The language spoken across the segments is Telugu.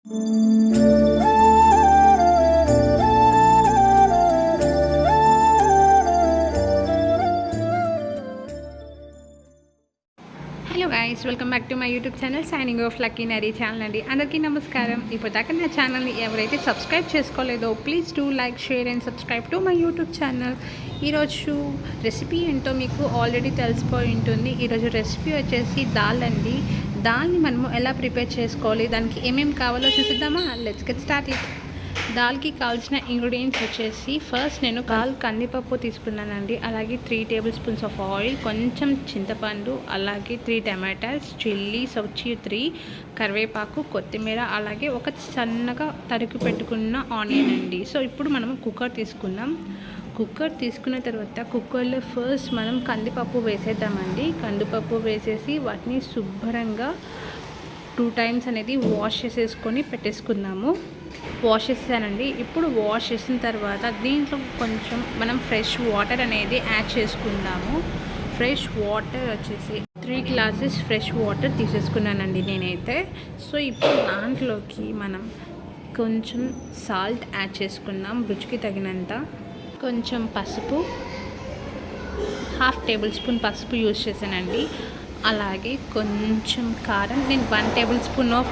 Hello guys, welcome back to my YouTube channel signing off lucky Nari channel అండి. అందరికీ నమస్కారం. ఇప్పటిదాకా నా ఛానల్ని ఎవరైతే సబ్స్క్రైబ్ చేసుకోలేదో please do like, share and subscribe to my YouTube channel. ఈరోజు రెసిపీ ఏంటో మీకు ఆల్రెడీ తెలిసిపోయి ఉంటుంది. ఈరోజు రెసిపీ వచ్చేసి దాల్ అండి. దాల్ని మనము ఎలా ప్రిపేర్ చేసుకోవాలి, దానికి ఏమేమి కావాలో చూసిద్దామా? Let's get start it. దాల్కి కావాల్సిన ఇంగ్రీడియంట్స్ వచ్చేసి ఫస్ట్ నేను కందిపప్పు తీసుకున్నానండి. అలాగే 3 టేబుల్ స్పూన్స్ ఆఫ్ ఆయిల్, కొంచెం చింతపండు, అలాగే 3 టమాటాస్, చిల్లీస్ వచ్చి 3, కరివేపాకు, కొత్తిమీర, అలాగే ఒక సన్నగా తరిగి పెట్టుకున్న ఆనియన్ అండి. సో ఇప్పుడు మనం కుక్కర్ తీసుకున్నాం. కుక్కర్ తీసుకున్న తర్వాత కుక్కర్లో ఫస్ట్ మనం కందిపప్పు వేసేద్దామండి. కందిపప్పు వేసేసి వాటిని శుభ్రంగా 2 టైమ్స్ అనేది వాష్ చేసేసుకొని పెట్టేసుకుందాము. వాష్ చేసానండి. ఇప్పుడు వాష్ చేసిన తర్వాత దీంట్లో కొంచెం మనం ఫ్రెష్ వాటర్ అనేది యాడ్ చేసుకుందాము. ఫ్రెష్ వాటర్ వచ్చేసి 3 గ్లాసెస్ ఫ్రెష్ వాటర్ తీసేసుకున్నానండి నేనైతే. సో ఇప్పుడు దాంట్లోకి మనం కొంచెం సాల్ట్ యాడ్ చేసుకుందాం, రుచికి తగినంత. కొంచెం పసుపు, 1/2 టేబుల్ స్పూన్ పసుపు యూజ్ చేశానండి. అలాగే కొంచెం కారం, నేను 1 టేబుల్ స్పూన్ ఆఫ్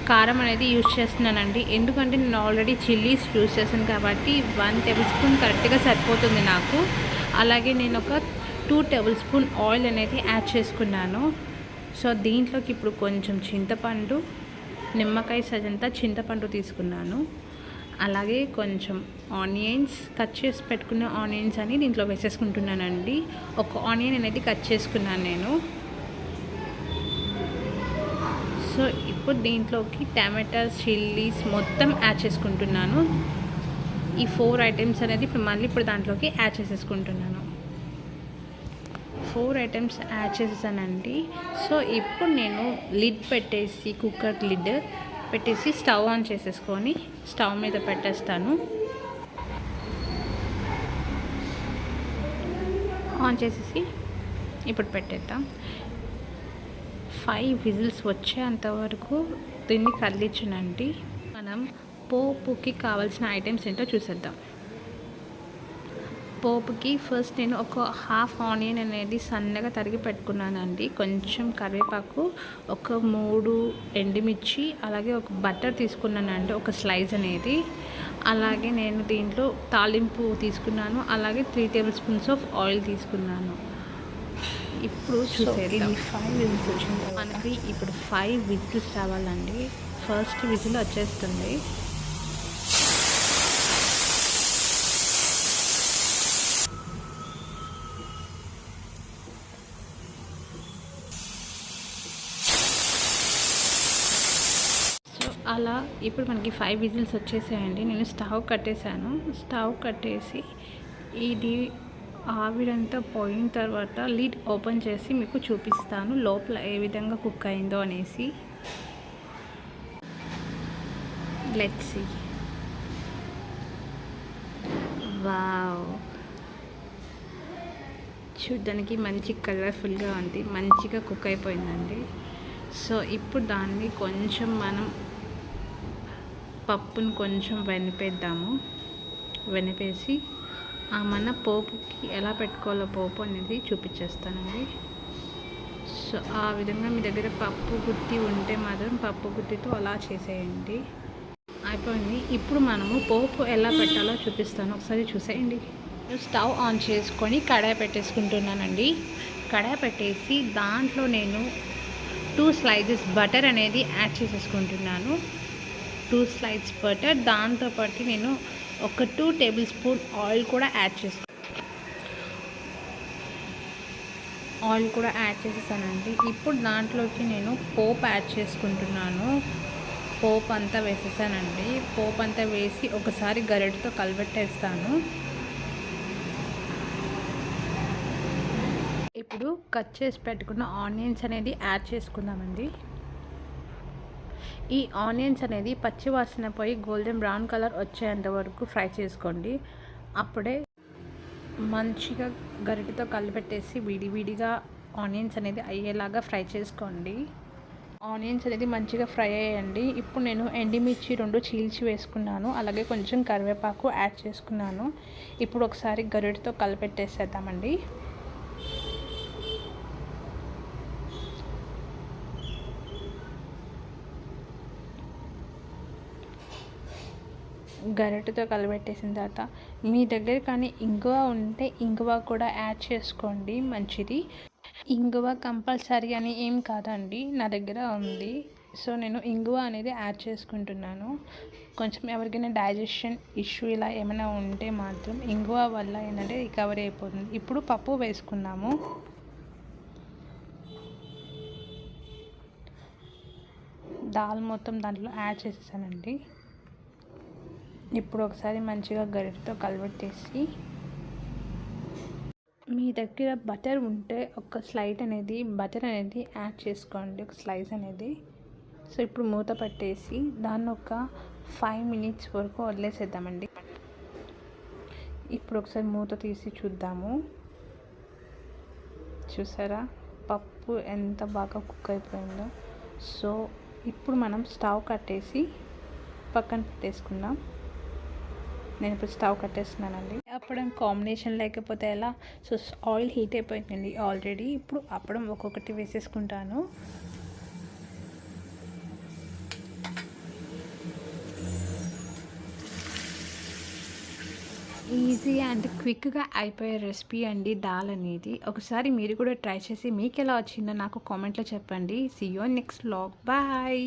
కారం అనేది యూజ్ చేస్తున్నానండి. ఎందుకంటే నేను ఆల్రెడీ చిల్లీస్ యూజ్ చేశాను కాబట్టి 1 టేబుల్ స్పూన్ కరెక్ట్గా సరిపోతుంది నాకు. అలాగే నేను ఒక 2 టేబుల్ స్పూన్ ఆయిల్ అనేది యాడ్ చేసుకున్నాను. సో దీంట్లోకి ఇప్పుడు కొంచెం చింతపండు, నిమ్మకాయ సజంతా చింతపండు తీసుకున్నాను. అలాగే కొంచెం ఆనియన్స్, కట్ చేసి పెట్టుకున్న ఆనియన్స్ అని దీంట్లో వేసేసుకుంటున్నానండి. ఒక ఆనియన్ అనేది కట్ చేసుకున్నాను నేను. సో ఇప్పుడు దీంట్లోకి టమాటాస్, చిల్లీస్ మొత్తం యాడ్ చేసుకుంటున్నాను. ఈ 4 ఐటమ్స్ అనేది ఇప్పుడు దాంట్లోకి యాడ్ చేసేసుకుంటున్నాను. 4 ఐటమ్స్ యాడ్ చేసేసానండి. సో ఇప్పుడు నేను లిడ్ పెట్టేసి, కుక్కర్ లిడ్ పెట్టేసి స్టవ్ ఆన్ చేసేసుకొని స్టవ్ మీద పెట్టేస్తాను. ఆన్ చేసేసి ఇప్పుడు పెట్టేద్దాం. 5 విజిల్స్ వచ్చేంత వరకు దీన్ని కదిలించునండి. మనం పోపుకి కావాల్సిన ఐటమ్స్ ఏంటో చూసేద్దాం. పోపుకి ఫస్ట్ నేను ఒక 1/2 ఆనియన్ అనేది సన్నగా తరిగి పెట్టుకున్నానండి. కొంచెం కరివేపాకు, ఒక 3 ఎండుమిర్చి, అలాగే ఒక బటర్ తీసుకున్నానండి, ఒక స్లైస్ అనేది. అలాగే నేను దీంట్లో తాలింపు తీసుకున్నాను. అలాగే 3 టేబుల్ స్పూన్స్ ఆఫ్ ఆయిల్ తీసుకున్నాను. ఇప్పుడు చూసేది 5 విజిల్స్ వచ్చింది మనకి. ఇప్పుడు 5 విజిల్స్ రావాలండి. ఫస్ట్ విజిల్ వచ్చేస్తుంది. సో అలా ఇప్పుడు మనకి 5 విజిల్స్ వచ్చేసాయండి. నేను స్టవ్ కట్టేశాను. స్టవ్ కట్టేసి ఇది ఆవిరంతా పోయిన తర్వాత లిడ్ ఓపెన్ చేసి మీకు చూపిస్తాను లోపల ఏ విధంగా కుక్ అయిందో అనేసి. Let's see. వావ్, చూడ్డానికి మంచి కలర్ఫుల్గా ఉంది, మంచిగా కుక్ అయిపోయిందండి. సో ఇప్పుడు దాన్ని కొంచెం మనం పప్పును కొంచెం వెనిపేసి మన పోపుకి ఎలా పెట్టుకోవాలో పోపు అనేది చూపించేస్తానండి. సో ఆ విధంగా మీ దగ్గర పప్పు గుత్తి ఉంటే మాత్రం పప్పు గుత్తితో అలా చేసేయండి. అయిపోయింది. ఇప్పుడు మనము పోపు ఎలా పెట్టాలో చూపిస్తాను, ఒకసారి చూసేయండి. స్టవ్ ఆన్ చేసుకొని కడాయి పెట్టేసుకుంటున్నానండి. కడాయి పెట్టేసి దాంట్లో నేను 2 స్లైసెస్ బటర్ అనేది యాడ్ చేసేసుకుంటున్నాను. 2 స్లైడ్స్ బటర్, దాంతోపాటు నేను ఒక 2 టేబుల్ స్పూన్ ఆయిల్ కూడా యాడ్ చేసేసానండి. ఇప్పుడు దాంట్లోకి నేను పోపు యాడ్ చేసుకుంటున్నాను. పోపు అంతా వేసేసానండి. పోపు అంతా వేసి ఒకసారి గరిటెతో కలిపెట్టేస్తాను. ఇప్పుడు కట్ చేసి పెట్టుకున్న ఆనియన్స్ అనేది యాడ్ చేసుకుందామండి. ఈ ఆనియన్స్ అనేది పచ్చి వాసన పోయి గోల్డెన్ బ్రౌన్ కలర్ వచ్చేంత వరకు ఫ్రై చేసుకోండి. అప్పుడే మంచిగా గరిటెతో కలిపెట్టేసి విడివిడిగా ఆనియన్స్ అనేది అయ్యేలాగా ఫ్రై చేసుకోండి. ఆనియన్స్ అనేది మంచిగా ఫ్రై అయ్యండి. ఇప్పుడు నేను ఎండుమిర్చి 2 చీల్చి వేసుకున్నాను. అలాగే కొంచెం కరివేపాకు యాడ్ చేసుకున్నాను. ఇప్పుడు ఒకసారి గరిటెతో కలిపెట్టేసేద్దామండి. గరిటెతో కలిపెట్టేసిన తర్వాత మీ దగ్గర కానీ ఇంగువ ఉంటే ఇంగువ కూడా యాడ్ చేసుకోండి, మంచిది. ఇంగువ కంపల్సరీ అని ఏం కాదండి, నా దగ్గర ఉంది. సో నేను ఇంగువ అనేది యాడ్ చేసుకుంటున్నాను. కొంచెం ఎవరికైనా డైజెషన్ ఇష్యూ ఇలా ఏమైనా ఉంటే మాత్రం ఇంగువ వల్ల ఏంటంటే రికవరీ అయిపోతుంది. ఇప్పుడు పప్పు వేసుకున్నాము. దాల్ మొత్తం దాంట్లో యాడ్ చేసేసానండి. ఇప్పుడు ఒకసారి మంచిగా గరిటెతో కలిపెట్టేసి, మీ దగ్గర బటర్ ఉంటే ఒక స్లైడ్ అనేది బటర్ అనేది యాడ్ చేసుకోండి, ఒక స్లైస్ అనేది. సో ఇప్పుడు మూత పట్టేసి దాన్ని ఒక 5 మినిట్స్ వరకు వదిలేసేద్దామండి. ఇప్పుడు ఒకసారి మూత తీసి చూద్దాము. చూసారా పప్పు ఎంత బాగా కుక్ అయిపోయిందో. సో ఇప్పుడు మనం స్టవ్ కట్టేసి పక్కన పెట్టేసుకుందాం. నేను ఇప్పుడు స్టవ్ కట్టేస్తున్నానండి. అప్పడం కాంబినేషన్ లేకపోతే ఎలా? సో ఆయిల్ హీట్ అయిపోయిందండి ఆల్రెడీ. ఇప్పుడు అప్పడం ఒక్కొక్కటి వేసేసుకుంటాను. ఈజీ అండ్ క్విక్గా అయిపోయే రెసిపీ అండి దాల్ అనేది. ఒకసారి మీరు కూడా ట్రై చేసి మీకు ఎలా వచ్చిందో నాకు కామెంట్లో చెప్పండి. See you next vlog. Bye.